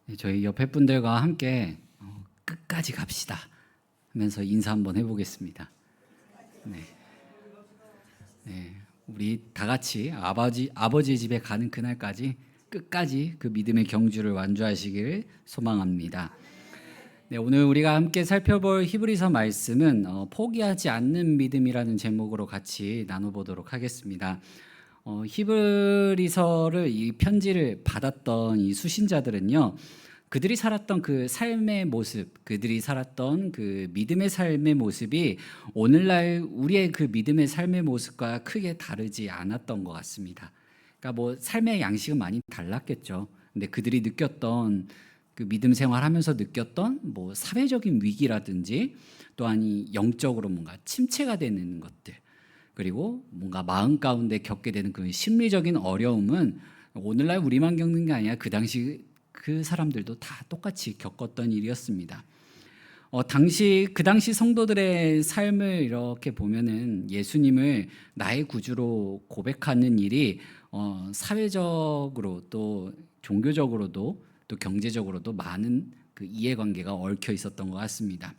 네, 저희 옆에 분들과 함께 끝까지 갑시다 하면서 인사 한번 해보겠습니다. 네, 네, 우리 다 같이 아버지의 집에 가는 그날까지 끝까지 그 믿음의 경주를 완주하시길 소망합니다. 네, 오늘 우리가 함께 살펴볼 히브리서 말씀은 포기하지 않는 믿음이라는 제목으로 같이 나눠보도록 하겠습니다. 히브리서를 이 편지를 받았던 이 수신자들은요, 그들이 살았던 그 삶의 모습, 그들이 살았던 그 믿음의 삶의 모습이 오늘날 우리의 그 믿음의 삶의 모습과 크게 다르지 않았던 것 같습니다. 그러니까 뭐 삶의 양식은 많이 달랐겠죠. 근데 그들이 느꼈던 그 믿음 생활하면서 느꼈던 뭐 사회적인 위기라든지 또한 이 영적으로 뭔가 침체가 되는 것들, 그리고 뭔가 마음 가운데 겪게 되는 그 심리적인 어려움은 오늘날 우리만 겪는 게 아니라 그 당시 그 사람들도 다 똑같이 겪었던 일이었습니다. 그 당시 성도들의 삶을 이렇게 보면은 예수님을 나의 구주로 고백하는 일이 사회적으로 또 종교적으로도 또 경제적으로도 많은 그 이해관계가 얽혀 있었던 것 같습니다.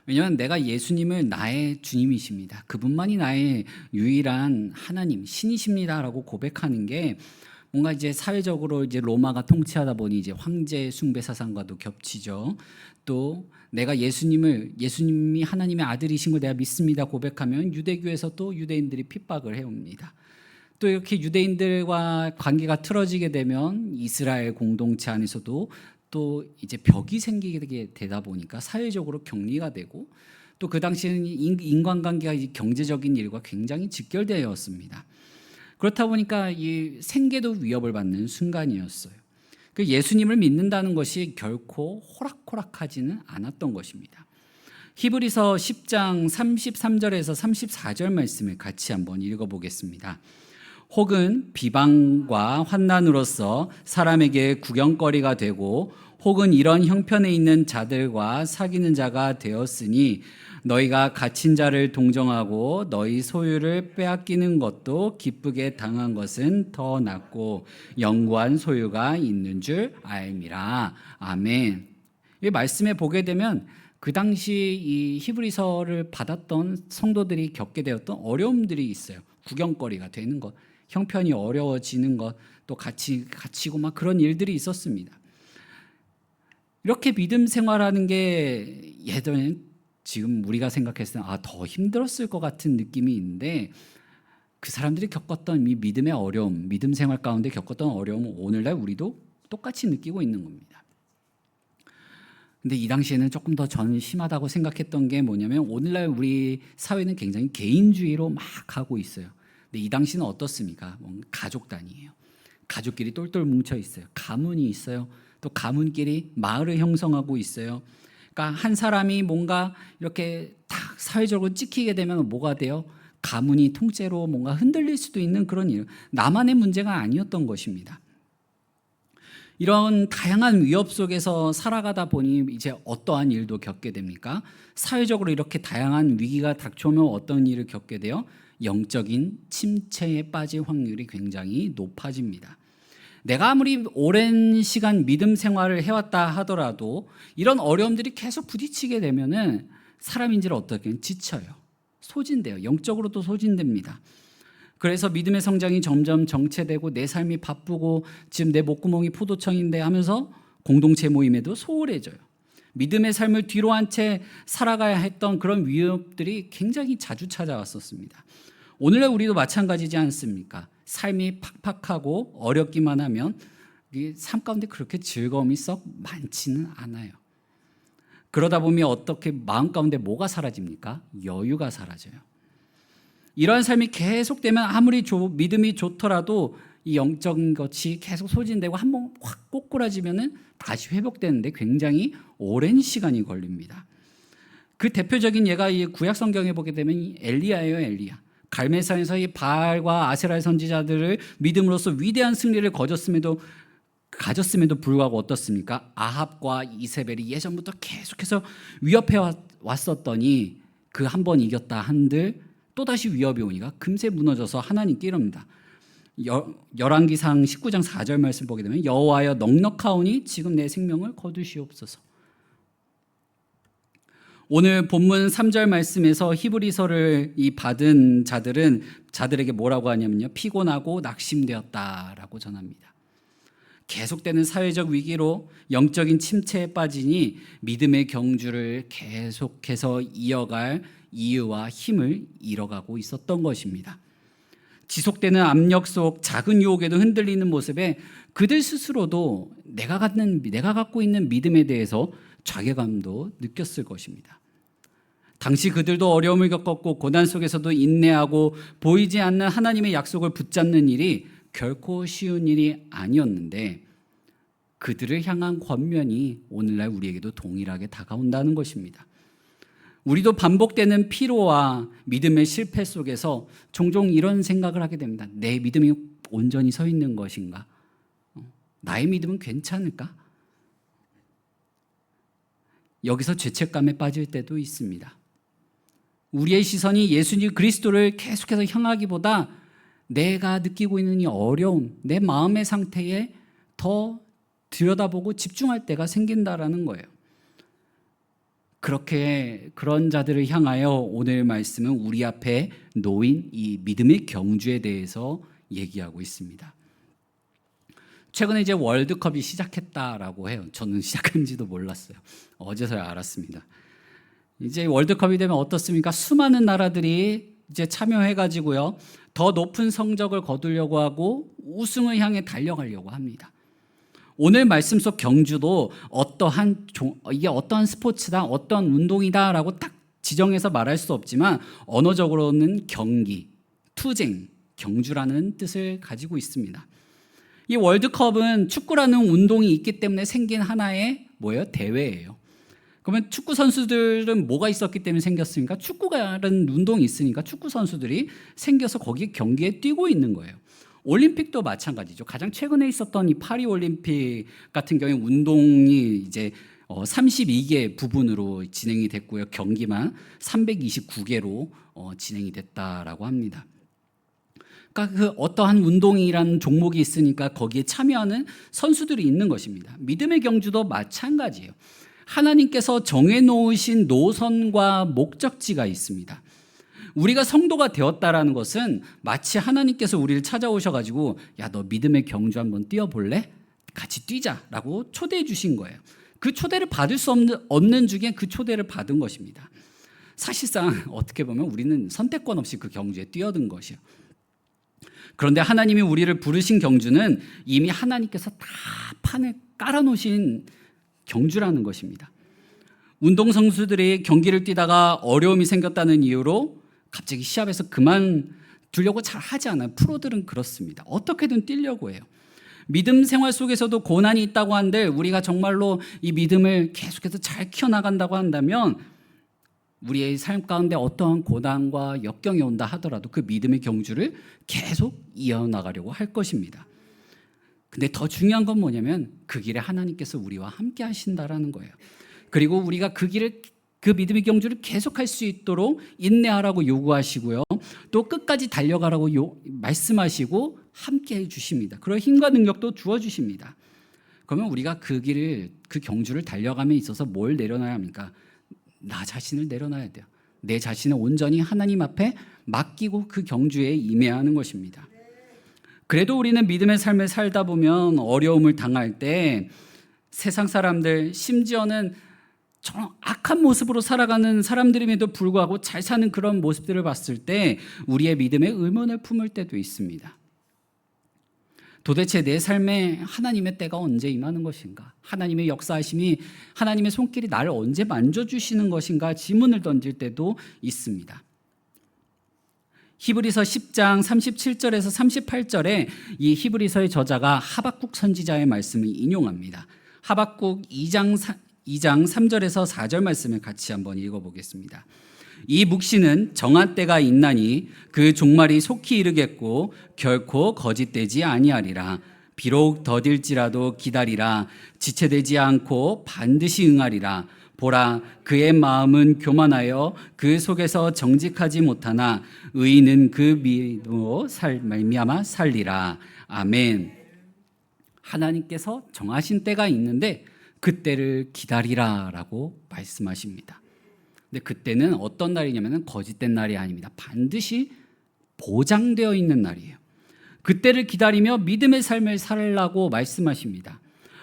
왜냐하면 내가 예수님을 나의 주님이십니다, 그분만이 나의 유일한 하나님, 신이십니다라고 고백하는 게 뭔가 이제 사회적으로 이제 로마가 통치하다 보니 이제 황제 숭배 사상과도 겹치죠. 또 내가 예수님이 하나님의 아들이신 걸 내가 믿습니다 고백하면 유대교에서 또 유대인들이 핍박을 해옵니다. 또 이렇게 유대인들과 관계가 틀어지게 되면 이스라엘 공동체 안에서도 또 이제 벽이 생기게 되다 보니까 사회적으로 격리가 되고, 또 그 당시에는 인간관계가 경제적인 일과 굉장히 직결되었습니다. 그렇다 보니까 이 생계도 위협을 받는 순간이었어요. 그 예수님을 믿는다는 것이 결코 호락호락하지는 않았던 것입니다. 히브리서 10장 33절에서 34절 말씀을 같이 한번 읽어보겠습니다. 혹은 비방과 환난으로서 사람에게 구경거리가 되고 혹은 이런 형편에 있는 자들과 사귀는 자가 되었으니 너희가 갇힌 자를 동정하고 너희 소유를 빼앗기는 것도 기쁘게 당한 것은 더 낫고 영구한 소유가 있는 줄 알미라. 아멘. 이 말씀에 보게 되면 그 당시 이 히브리서를 받았던 성도들이 겪게 되었던 어려움들이 있어요. 구경거리가 되는 것, 형편이 어려워지는 것, 또 갇히고 막 그런 일들이 있었습니다. 이렇게 믿음 생활하는 게 예전엔 지금 우리가 생각했을 때 더 힘들었을 것 같은 느낌이 있는데, 그 사람들이 겪었던 이 믿음의 어려움, 믿음 생활 가운데 겪었던 어려움은 오늘날 우리도 똑같이 느끼고 있는 겁니다. 근데 이 당시에는 조금 더 저는 심하다고 생각했던 게 뭐냐면, 오늘날 우리 사회는 굉장히 개인주의로 막 가고 있어요. 근데 이 당시는 어떻습니까? 가족 단위예요. 가족끼리 똘똘 뭉쳐 있어요. 가문이 있어요. 또 가문끼리 마을을 형성하고 있어요. 그러니까 한 사람이 뭔가 이렇게 딱 사회적으로 찍히게 되면 뭐가 돼요? 가문이 통째로 뭔가 흔들릴 수도 있는 그런 일. 나만의 문제가 아니었던 것입니다. 이런 다양한 위협 속에서 살아가다 보니 이제 어떠한 일도 겪게 됩니까? 사회적으로 이렇게 다양한 위기가 닥쳐오면 어떤 일을 겪게 돼요? 영적인 침체에 빠질 확률이 굉장히 높아집니다. 내가 아무리 오랜 시간 믿음 생활을 해왔다 하더라도 이런 어려움들이 계속 부딪히게 되면은 사람인지를 어떻게 지쳐요. 소진돼요. 영적으로도 소진됩니다. 그래서 믿음의 성장이 점점 정체되고 내 삶이 바쁘고 지금 내 목구멍이 포도청인데 하면서 공동체 모임에도 소홀해져요. 믿음의 삶을 뒤로 한 채 살아가야 했던 그런 위협들이 굉장히 자주 찾아왔었습니다. 오늘날 우리도 마찬가지지 않습니까? 삶이 팍팍하고 어렵기만 하면 삶 가운데 그렇게 즐거움이 썩 많지는 않아요. 그러다 보면 어떻게 마음 가운데 뭐가 사라집니까? 여유가 사라져요. 이러한 삶이 계속되면 아무리 믿음이 좋더라도 이 영적인 것이 계속 소진되고 한번 확 꼬꾸라지면은 다시 회복되는데 굉장히 오랜 시간이 걸립니다. 그 대표적인 예가 이 구약 성경에 보게 되면 엘리야예요, 엘리야. 갈멜산에서 이 바알과 아세라의 선지자들을 믿음으로써 위대한 승리를 가졌음에도 불구하고 어떻습니까? 아합과 이세벨이 예전부터 계속해서 위협해 왔었더니 그 한 번 이겼다 한들 또다시 위협이 오니까 금세 무너져서 하나님께 이럽니다. 열왕기상 19장 4절 말씀 보게 되면 여호와여 넉넉하오니 지금 내 생명을 거두시옵소서. 오늘 본문 3절 말씀에서 히브리서를 받은 자들에게 뭐라고 하냐면요, 피곤하고 낙심되었다라고 전합니다. 계속되는 사회적 위기로 영적인 침체에 빠지니 믿음의 경주를 계속해서 이어갈 이유와 힘을 잃어가고 있었던 것입니다. 지속되는 압력 속 작은 유혹에도 흔들리는 모습에 그들 스스로도 내가 갖고 있는 믿음에 대해서 자괴감도 느꼈을 것입니다. 당시 그들도 어려움을 겪었고 고난 속에서도 인내하고 보이지 않는 하나님의 약속을 붙잡는 일이 결코 쉬운 일이 아니었는데 그들을 향한 권면이 오늘날 우리에게도 동일하게 다가온다는 것입니다. 우리도 반복되는 피로와 믿음의 실패 속에서 종종 이런 생각을 하게 됩니다. 내 믿음이 온전히 서 있는 것인가? 나의 믿음은 괜찮을까? 여기서 죄책감에 빠질 때도 있습니다. 우리의 시선이 예수님 그리스도를 계속해서 향하기보다 내가 느끼고 있는 이 어려움, 내 마음의 상태에 더 들여다보고 집중할 때가 생긴다라는 거예요. 그런 자들을 향하여 오늘 말씀은 우리 앞에 놓인 이 믿음의 경주에 대해서 얘기하고 있습니다. 최근에 이제 월드컵이 시작했다라고 해요. 저는 시작한지도 몰랐어요. 어제서야 알았습니다. 이제 월드컵이 되면 어떻습니까? 수많은 나라들이 이제 참여해가지고요, 더 높은 성적을 거두려고 하고 우승을 향해 달려가려고 합니다. 오늘 말씀 속 경주도 이게 어떠한 스포츠다, 어떤 운동이다라고 딱 지정해서 말할 수 없지만 언어적으로는 경기, 투쟁, 경주라는 뜻을 가지고 있습니다. 이 월드컵은 축구라는 운동이 있기 때문에 생긴 하나의 대회예요. 그러면 축구 선수들은 뭐가 있었기 때문에 생겼습니까? 축구라는 운동이 있으니까 축구 선수들이 생겨서 거기 경기에 뛰고 있는 거예요. 올림픽도 마찬가지죠. 가장 최근에 있었던 이 파리 올림픽 같은 경우에 운동이 이제 32개 부분으로 진행이 됐고요. 경기만 329개로 진행이 됐다라고 합니다. 그러니까 그 어떠한 운동이라는 종목이 있으니까 거기에 참여하는 선수들이 있는 것입니다. 믿음의 경주도 마찬가지예요. 하나님께서 정해놓으신 노선과 목적지가 있습니다. 우리가 성도가 되었다라는 것은 마치 하나님께서 우리를 찾아오셔가지고 야, 너 믿음의 경주 한번 뛰어볼래? 같이 뛰자라고 초대해 주신 거예요. 그 초대를 받을 수 없는 중에 그 초대를 받은 것입니다. 사실상 어떻게 보면 우리는 선택권 없이 그 경주에 뛰어든 것이요. 그런데 하나님이 우리를 부르신 경주는 이미 하나님께서 다 판을 깔아놓으신 경주라는 것입니다. 운동선수들이 경기를 뛰다가 어려움이 생겼다는 이유로 갑자기 시합에서 그만두려고 잘 하지 않아요. 프로들은 그렇습니다. 어떻게든 뛰려고 해요. 믿음 생활 속에서도 고난이 있다고 하는데 우리가 정말로 이 믿음을 계속해서 잘 키워나간다고 한다면 우리의 삶 가운데 어떠한 고난과 역경이 온다 하더라도 그 믿음의 경주를 계속 이어나가려고 할 것입니다. 근데 더 중요한 건 뭐냐면 그 길에 하나님께서 우리와 함께 하신다라는 거예요. 그리고 우리가 그 믿음의 경주를 계속할 수 있도록 인내하라고 요구하시고요. 또 끝까지 달려가라고 말씀하시고 함께 해주십니다. 그런 힘과 능력도 주어주십니다. 그러면 우리가 그 경주를 달려감에 있어서 뭘 내려놔야 합니까? 나 자신을 내려놔야 돼요. 내 자신을 온전히 하나님 앞에 맡기고 그 경주에 임해야 하는 것입니다. 그래도 우리는 믿음의 삶을 살다 보면 어려움을 당할 때 세상 사람들, 심지어는 악한 모습으로 살아가는 사람들임에도 불구하고 잘 사는 그런 모습들을 봤을 때 우리의 믿음에 의문을 품을 때도 있습니다. 도대체 내 삶에 하나님의 때가 언제 임하는 것인가? 하나님의 역사하심이, 하나님의 손길이 나를 언제 만져주시는 것인가? 질문을 던질 때도 있습니다. 히브리서 10장 37절에서 38절에 이 히브리서의 저자가 하박국 선지자의 말씀을 인용합니다. 하박국 2장 3절에서 4절 말씀을 같이 한번 읽어보겠습니다. 이 묵시는 정한 때가 있나니 그 종말이 속히 이르겠고 결코 거짓되지 아니하리라. 비록 더딜지라도 기다리라. 지체되지 않고 반드시 응하리라. 보라, 그의 마음은 교만하여 그 속에서 정직하지 못하나 의인은 그 믿음으로 말미암아 살리라. 아멘. 하나님께서 정하신 때가 있는데 그때를 기다리라라고 말씀하십니다. 근데 그때는 어떤 날이냐면 거짓된 날이 아닙니다. 반드시 보장되어 있는 날이에요. 그때를 기다리며 믿음의 삶을 살라고 말씀하십니다.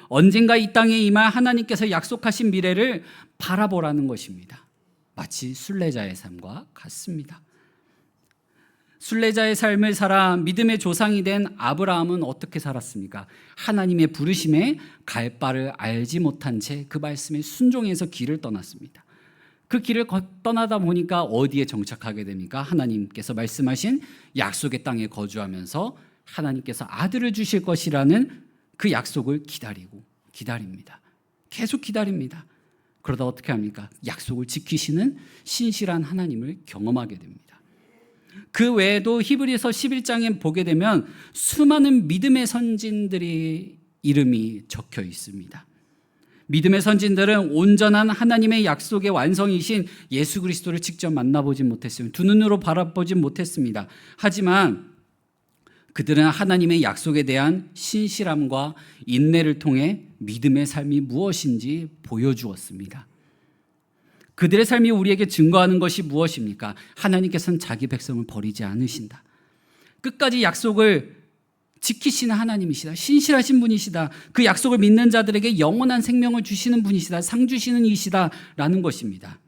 언젠가 이 땅에 임할 하나님께서 약속하신 미래를 바라보라는 것입니다. 마치 순례자의 삶과 같습니다. 순례자의 삶을 살아 믿음의 조상이 된 아브라함은 어떻게 살았습니까? 하나님의 부르심에 갈 바를 알지 못한 채 그 말씀에 순종해서 길을 떠났습니다. 그 길을 떠나다 보니까 어디에 정착하게 됩니까? 하나님께서 말씀하신 약속의 땅에 거주하면서 하나님께서 아들을 주실 것이라는 그 약속을 기다립니다. 계속 기다립니다. 그러다 어떻게 합니까? 약속을 지키시는 신실한 하나님을 경험하게 됩니다. 그 외에도 히브리서 11장에 보게 되면 수많은 믿음의 선진들이 이름이 적혀 있습니다. 믿음의 선진들은 온전한 하나님의 약속의 완성이신 예수 그리스도를 직접 만나보지 못했습니다. 두 눈으로 바라보지 못했습니다. 하지만 그들은 하나님의 약속에 대한 신실함과 인내를 통해 믿음의 삶이 무엇인지 보여주었습니다. 그들의 삶이 우리에게 증거하는 것이 무엇입니까? 하나님께서는 자기 백성을 버리지 않으신다. 끝까지 약속을 지키시는 하나님이시다. 신실하신 분이시다. 그 약속을 믿는 자들에게 영원한 생명을 주시는 분이시다. 상 주시는 이시다라는 것입니다.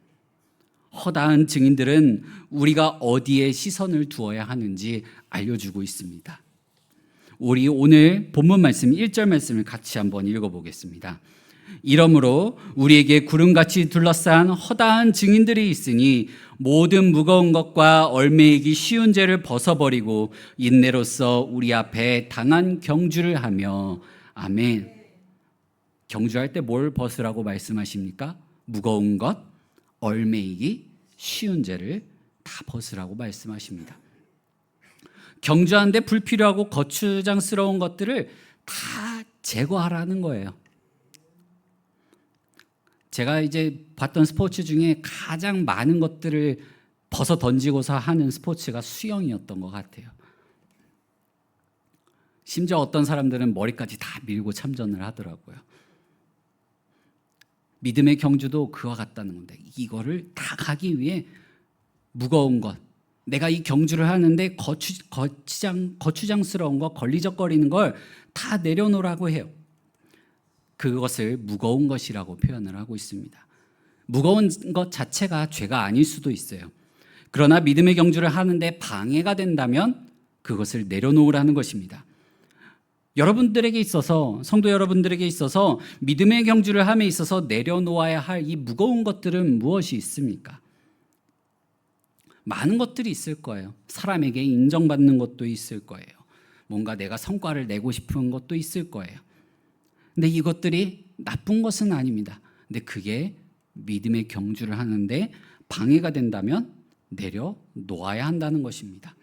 허다한 증인들은 우리가 어디에 시선을 두어야 하는지 알려주고 있습니다. 우리 오늘 본문 말씀 1절 말씀을 같이 한번 읽어보겠습니다. 이러므로 우리에게 구름같이 둘러싼 허다한 증인들이 있으니 모든 무거운 것과 얼매이기 쉬운 죄를 벗어버리고 인내로써 우리 앞에 당한 경주를 하며. 아멘. 경주할 때 뭘 벗으라고 말씀하십니까? 무거운 것, 얼매이기 쉬운 죄를 다 벗으라고 말씀하십니다. 경주하는데 불필요하고 거추장스러운 것들을 다 제거하라는 거예요. 제가 이제 봤던 스포츠 중에 가장 많은 것들을 벗어 던지고서 하는 스포츠가 수영이었던 것 같아요. 심지어 어떤 사람들은 머리까지 다 밀고 참전을 하더라고요. 믿음의 경주도 그와 같다는 건데, 이거를 다 가기 위해 무거운 것, 내가 이 경주를 하는데 거추장스러운 거, 걸리적거리는 걸 다 내려놓으라고 해요. 그것을 무거운 것이라고 표현을 하고 있습니다. 무거운 것 자체가 죄가 아닐 수도 있어요. 그러나 믿음의 경주를 하는데 방해가 된다면 그것을 내려놓으라는 것입니다. 여러분들에게 있어서, 성도 여러분들에게 있어서 믿음의 경주를 함에 있어서 내려놓아야 할 이 무거운 것들은 무엇이 있습니까? 많은 것들이 있을 거예요. 사람에게 인정받는 것도 있을 거예요. 뭔가 내가 성과를 내고 싶은 것도 있을 거예요. 근데 이것들이 나쁜 것은 아닙니다. 근데 그게 믿음의 경주를 하는데 방해가 된다면 내려놓아야 한다는 것입니다.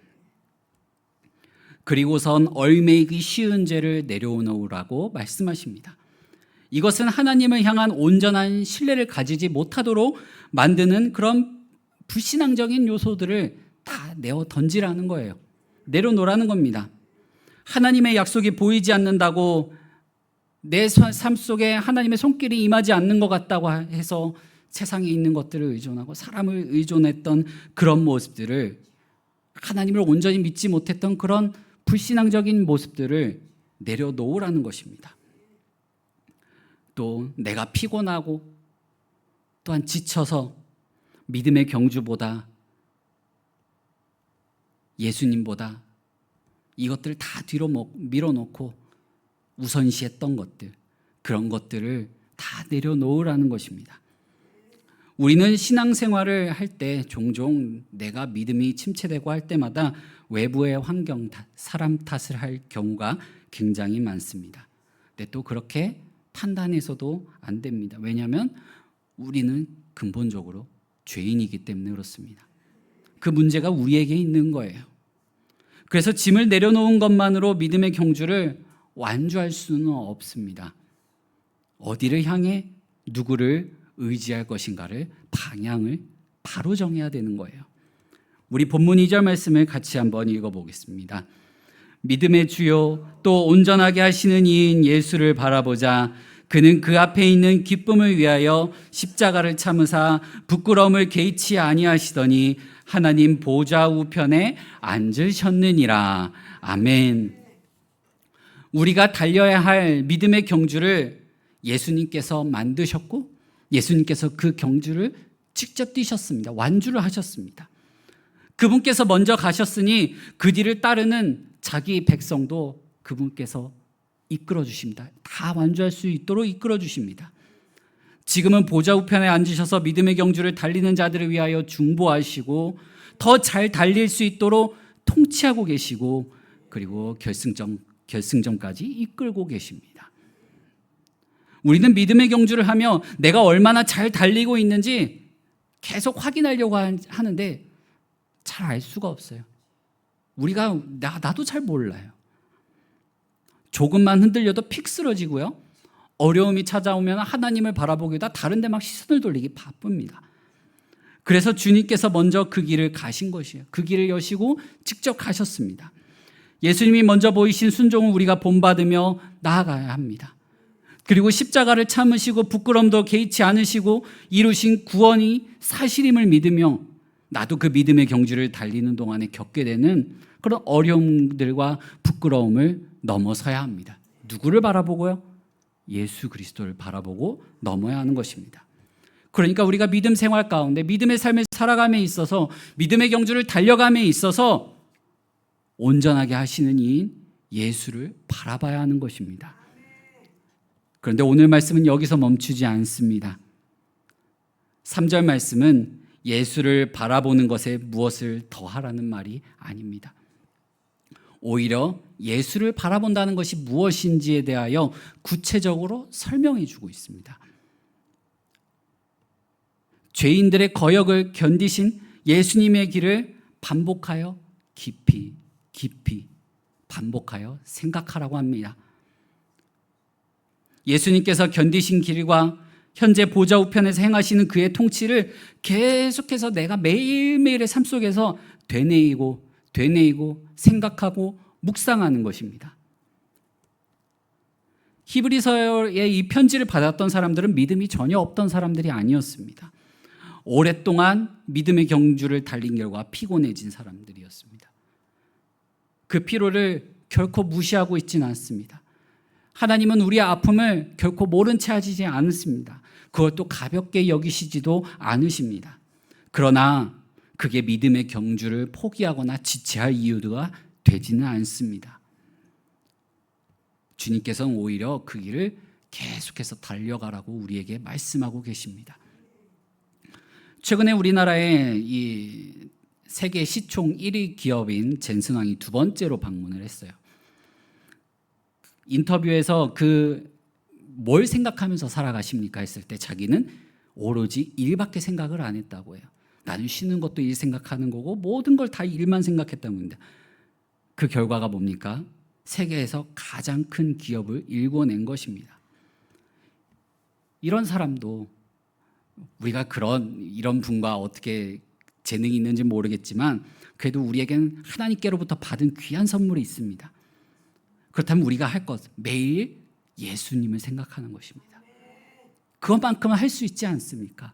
그리고선 얼매이기 쉬운 죄를 내려놓으라고 말씀하십니다. 이것은 하나님을 향한 온전한 신뢰를 가지지 못하도록 만드는 그런 불신앙적인 요소들을 다 내어 던지라는 거예요. 내려놓으라는 겁니다. 하나님의 약속이 보이지 않는다고, 내 삶 속에 하나님의 손길이 임하지 않는 것 같다고 해서 세상에 있는 것들을 의존하고 사람을 의존했던 그런 모습들을, 하나님을 온전히 믿지 못했던 그런 불신앙적인 모습들을 내려놓으라는 것입니다. 또 내가 피곤하고 또한 지쳐서 믿음의 경주보다, 예수님보다 이것들을 다 뒤로 밀어놓고 우선시했던 것들, 그런 것들을 다 내려놓으라는 것입니다. 우리는 신앙생활을 할 때 종종 내가 믿음이 침체되고 할 때마다 외부의 환경 탓, 사람 탓을 할 경우가 굉장히 많습니다. 근데 또 그렇게 판단해서도 안 됩니다. 왜냐하면 우리는 근본적으로 죄인이기 때문에 그렇습니다. 그 문제가 우리에게 있는 거예요. 그래서 짐을 내려놓은 것만으로 믿음의 경주를 완주할 수는 없습니다. 어디를 향해 누구를 의지할 것인가를 방향을 바로 정해야 되는 거예요. 우리 본문 2절 말씀을 같이 한번 읽어보겠습니다. 믿음의 주요 또 온전하게 하시는 이인 예수를 바라보자. 그는 그 앞에 있는 기쁨을 위하여 십자가를 참으사 부끄러움을 개의치 아니하시더니 하나님 보좌 우편에 앉으셨느니라. 아멘. 우리가 달려야 할 믿음의 경주를 예수님께서 만드셨고 예수님께서 그 경주를 직접 뛰셨습니다. 완주를 하셨습니다. 그분께서 먼저 가셨으니 그 뒤를 따르는 자기 백성도 그분께서 이끌어 주십니다. 다 완주할 수 있도록 이끌어 주십니다. 지금은 보좌 우편에 앉으셔서 믿음의 경주를 달리는 자들을 위하여 중보하시고 더 잘 달릴 수 있도록 통치하고 계시고 그리고 결승점까지 이끌고 계십니다. 우리는 믿음의 경주를 하며 내가 얼마나 잘 달리고 있는지 계속 확인하려고 하는데 잘 알 수가 없어요. 나도 잘 몰라요. 조금만 흔들려도 픽 쓰러지고요. 어려움이 찾아오면 하나님을 바라보기보다 다른 데 막 시선을 돌리기 바쁩니다. 그래서 주님께서 먼저 그 길을 가신 것이에요. 그 길을 여시고 직접 가셨습니다. 예수님이 먼저 보이신 순종을 우리가 본받으며 나아가야 합니다. 그리고 십자가를 참으시고 부끄럼도 개의치 않으시고 이루신 구원이 사실임을 믿으며 나도 그 믿음의 경주를 달리는 동안에 겪게 되는 그런 어려움들과 부끄러움을 넘어서야 합니다. 누구를 바라보고요? 예수 그리스도를 바라보고 넘어야 하는 것입니다. 그러니까 우리가 믿음 생활 가운데 믿음의 삶을 살아감에 있어서 믿음의 경주를 달려감에 있어서 온전하게 하시는 이인 예수를 바라봐야 하는 것입니다. 그런데 오늘 말씀은 여기서 멈추지 않습니다. 3절 말씀은 예수를 바라보는 것에 무엇을 더하라는 말이 아닙니다. 오히려 예수를 바라본다는 것이 무엇인지에 대하여 구체적으로 설명해 주고 있습니다. 죄인들의 거역을 견디신 예수님의 길을 반복하여 깊이 반복하여 생각하라고 합니다. 예수님께서 견디신 길과 현재 보좌 우편에서 행하시는 그의 통치를 계속해서 내가 매일매일의 삶 속에서 되뇌이고 생각하고 묵상하는 것입니다. 히브리서의 이 편지를 받았던 사람들은 믿음이 전혀 없던 사람들이 아니었습니다. 오랫동안 믿음의 경주를 달린 결과 피곤해진 사람들이었습니다. 그 피로를 결코 무시하고 있지는 않습니다. 하나님은 우리의 아픔을 결코 모른 채 하시지 않으십니다. 그것도 가볍게 여기시지도 않으십니다. 그러나 그게 믿음의 경주를 포기하거나 지체할 이유가 되지는 않습니다. 주님께서는 오히려 그 길을 계속해서 달려가라고 우리에게 말씀하고 계십니다. 최근에 우리나라에 이 세계 시총 1위 기업인 젠슨왕이 두 번째로 방문을 했어요. 인터뷰에서 뭘 생각하면서 살아가십니까 했을 때 자기는 오로지 일밖에 생각을 안 했다고 해요. 나는 쉬는 것도 일 생각하는 거고 모든 걸 다 일만 생각했다고 합니다. 그 결과가 뭡니까? 세계에서 가장 큰 기업을 일궈낸 것입니다. 이런 사람도 우리가 이런 분과 어떻게 재능이 있는지 모르겠지만 그래도 우리에겐 하나님께로부터 받은 귀한 선물이 있습니다. 그렇다면 우리가 할 것 매일 예수님을 생각하는 것입니다. 그것만큼은 할 수 있지 않습니까?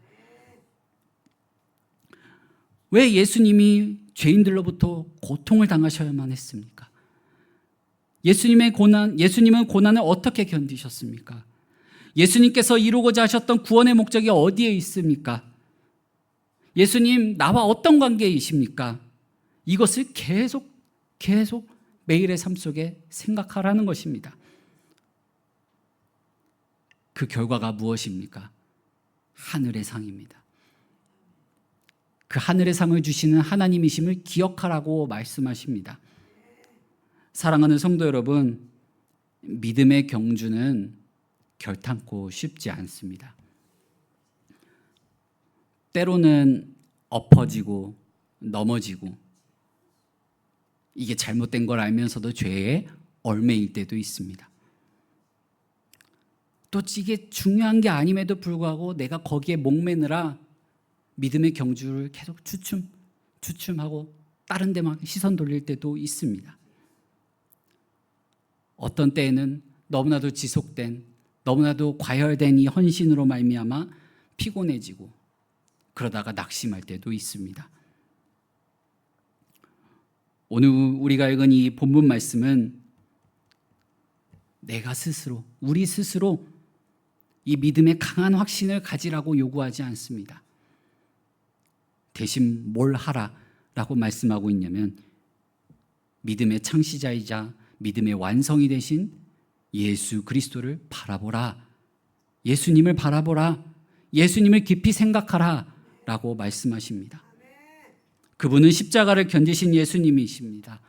왜 예수님이 죄인들로부터 고통을 당하셔야만 했습니까? 예수님은 고난을 어떻게 견디셨습니까? 예수님께서 이루고자 하셨던 구원의 목적이 어디에 있습니까? 예수님 나와 어떤 관계이십니까? 이것을 계속 매일의 삶 속에 생각하라는 것입니다. 그 결과가 무엇입니까? 하늘의 상입니다. 그 하늘의 상을 주시는 하나님이심을 기억하라고 말씀하십니다. 사랑하는 성도 여러분, 믿음의 경주는 결탄코 쉽지 않습니다. 때로는 엎어지고 넘어지고 이게 잘못된 걸 알면서도 죄에 얽매일 때도 있습니다. 또 이게 중요한 게 아님에도 불구하고 내가 거기에 목매느라 믿음의 경주를 계속 주춤하고 다른 데 막 시선 돌릴 때도 있습니다. 어떤 때에는 너무나도 지속된, 너무나도 과열된 이 헌신으로 말미암아 피곤해지고 그러다가 낙심할 때도 있습니다. 오늘 우리가 읽은 이 본문 말씀은 우리 스스로 이 믿음의 강한 확신을 가지라고 요구하지 않습니다. 대신 뭘 하라라고 말씀하고 있냐면 믿음의 창시자이자 믿음의 완성이 되신 예수 그리스도를 바라보라. 예수님을 바라보라. 예수님을 깊이 생각하라 라고 말씀하십니다. 그분은 십자가를 견디신 예수님이십니다.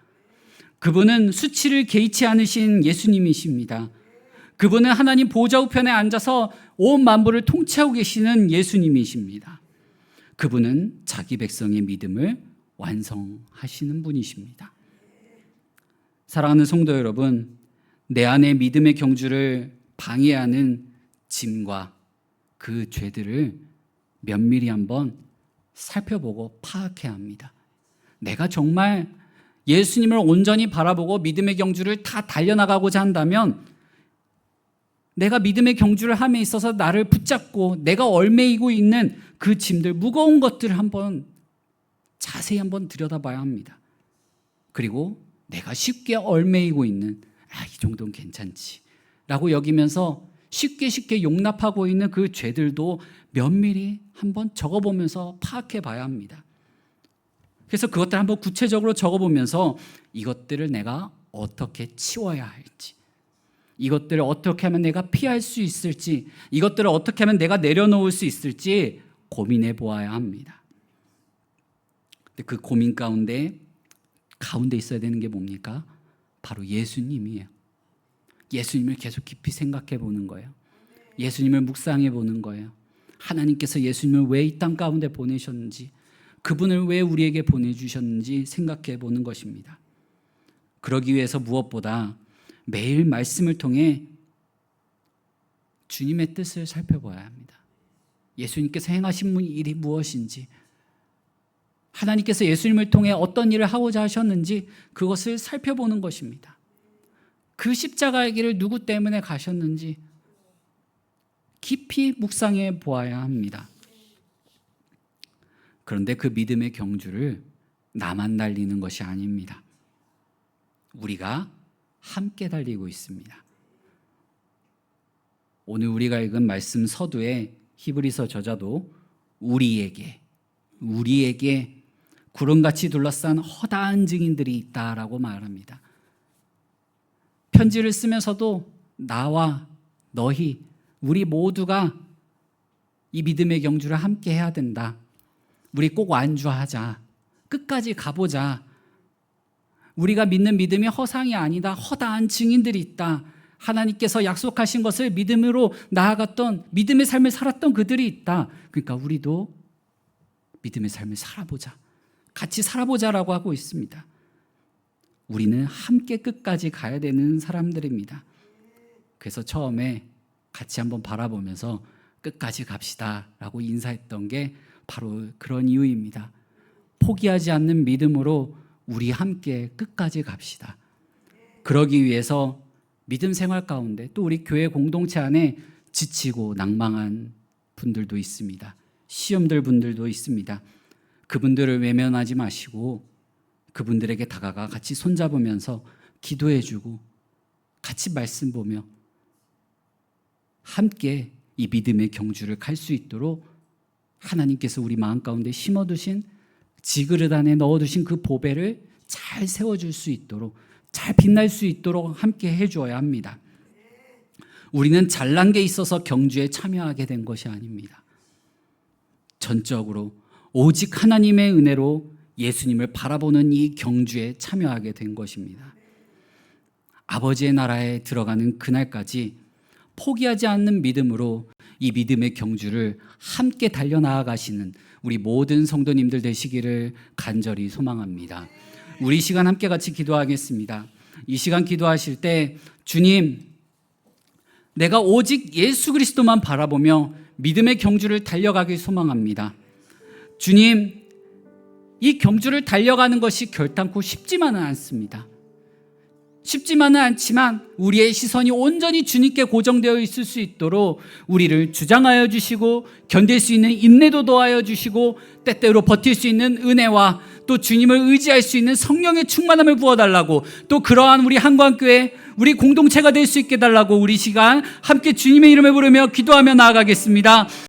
그분은 수치를 개의치 않으신 예수님이십니다. 그분은 하나님 보좌 우편에 앉아서 온 만물을 통치하고 계시는 예수님이십니다. 그분은 자기 백성의 믿음을 완성하시는 분이십니다. 사랑하는 성도 여러분, 내 안에 믿음의 경주를 방해하는 짐과 그 죄들을 면밀히 한번 살펴보고 파악해야 합니다. 내가 정말 예수님을 온전히 바라보고 믿음의 경주를 다 달려나가고자 한다면 내가 믿음의 경주를 함에 있어서 나를 붙잡고 내가 얼매이고 있는 그 짐들, 무거운 것들을 한번 자세히 한번 들여다봐야 합니다. 그리고 내가 쉽게 얼매이고 있는 이 정도는 괜찮지 라고 여기면서 쉽게 용납하고 있는 그 죄들도 면밀히 한번 적어보면서 파악해 봐야 합니다. 그래서 그것들 한번 구체적으로 적어보면서 이것들을 내가 어떻게 치워야 할지, 이것들을 어떻게 하면 내가 피할 수 있을지, 이것들을 어떻게 하면 내가 내려놓을 수 있을지 고민해 보아야 합니다. 근데 그 고민 가운데 있어야 되는 게 뭡니까? 바로 예수님이에요. 예수님을 계속 깊이 생각해 보는 거예요. 예수님을 묵상해 보는 거예요. 하나님께서 예수님을 왜 이 땅 가운데 보내셨는지, 그분을 왜 우리에게 보내주셨는지 생각해 보는 것입니다. 그러기 위해서 무엇보다 매일 말씀을 통해 주님의 뜻을 살펴봐야 합니다. 예수님께서 행하신 일이 무엇인지, 하나님께서 예수님을 통해 어떤 일을 하고자 하셨는지 그것을 살펴보는 것입니다. 그 십자가의 길을 누구 때문에 가셨는지 깊이 묵상해 보아야 합니다. 그런데 그 믿음의 경주를 나만 달리는 것이 아닙니다. 우리가 함께 달리고 있습니다. 오늘 우리가 읽은 말씀 서두에 히브리서 저자도 우리에게 구름같이 둘러싼 허다한 증인들이 있다라고 말합니다. 편지를 쓰면서도 나와 너희 우리 모두가 이 믿음의 경주를 함께 해야 된다. 우리 꼭 완주하자. 끝까지 가보자. 우리가 믿는 믿음이 허상이 아니다. 허다한 증인들이 있다. 하나님께서 약속하신 것을 믿음으로 나아갔던, 믿음의 삶을 살았던 그들이 있다. 그러니까 우리도 믿음의 삶을 살아보자. 같이 살아보자라고 하고 있습니다. 우리는 함께 끝까지 가야 되는 사람들입니다. 그래서 처음에 같이 한번 바라보면서 끝까지 갑시다라고 인사했던 게 바로 그런 이유입니다. 포기하지 않는 믿음으로 우리 함께 끝까지 갑시다. 그러기 위해서 믿음 생활 가운데 또 우리 교회 공동체 안에 지치고 낭망한 분들도 있습니다. 시험들 분들도 있습니다. 그분들을 외면하지 마시고 그분들에게 다가가 같이 손잡으면서 기도해주고 같이 말씀 보며 함께 이 믿음의 경주를 갈 수 있도록 하나님께서 우리 마음 가운데 심어두신, 지그릇 안에 넣어두신 그 보배를 잘 세워줄 수 있도록, 잘 빛날 수 있도록 함께 해주어야 합니다. 우리는 잘난 게 있어서 경주에 참여하게 된 것이 아닙니다. 전적으로 오직 하나님의 은혜로 예수님을 바라보는 이 경주에 참여하게 된 것입니다. 아버지의 나라에 들어가는 그날까지 포기하지 않는 믿음으로 이 믿음의 경주를 함께 달려나아가시는 우리 모든 성도님들 되시기를 간절히 소망합니다. 우리 시간 함께 같이 기도하겠습니다. 이 시간 기도하실 때 주님, 내가 오직 예수 그리스도만 바라보며 믿음의 경주를 달려가길 소망합니다. 주님, 이 경주를 달려가는 것이 결단코 쉽지만은 않습니다. 쉽지만은 않지만 우리의 시선이 온전히 주님께 고정되어 있을 수 있도록 우리를 주장하여 주시고 견딜 수 있는 인내도 더하여 주시고 때때로 버틸 수 있는 은혜와 또 주님을 의지할 수 있는 성령의 충만함을 부어달라고, 또 그러한 우리 한광교회 우리 공동체가 될 수 있게 달라고 우리 시간 함께 주님의 이름을 부르며 기도하며 나아가겠습니다.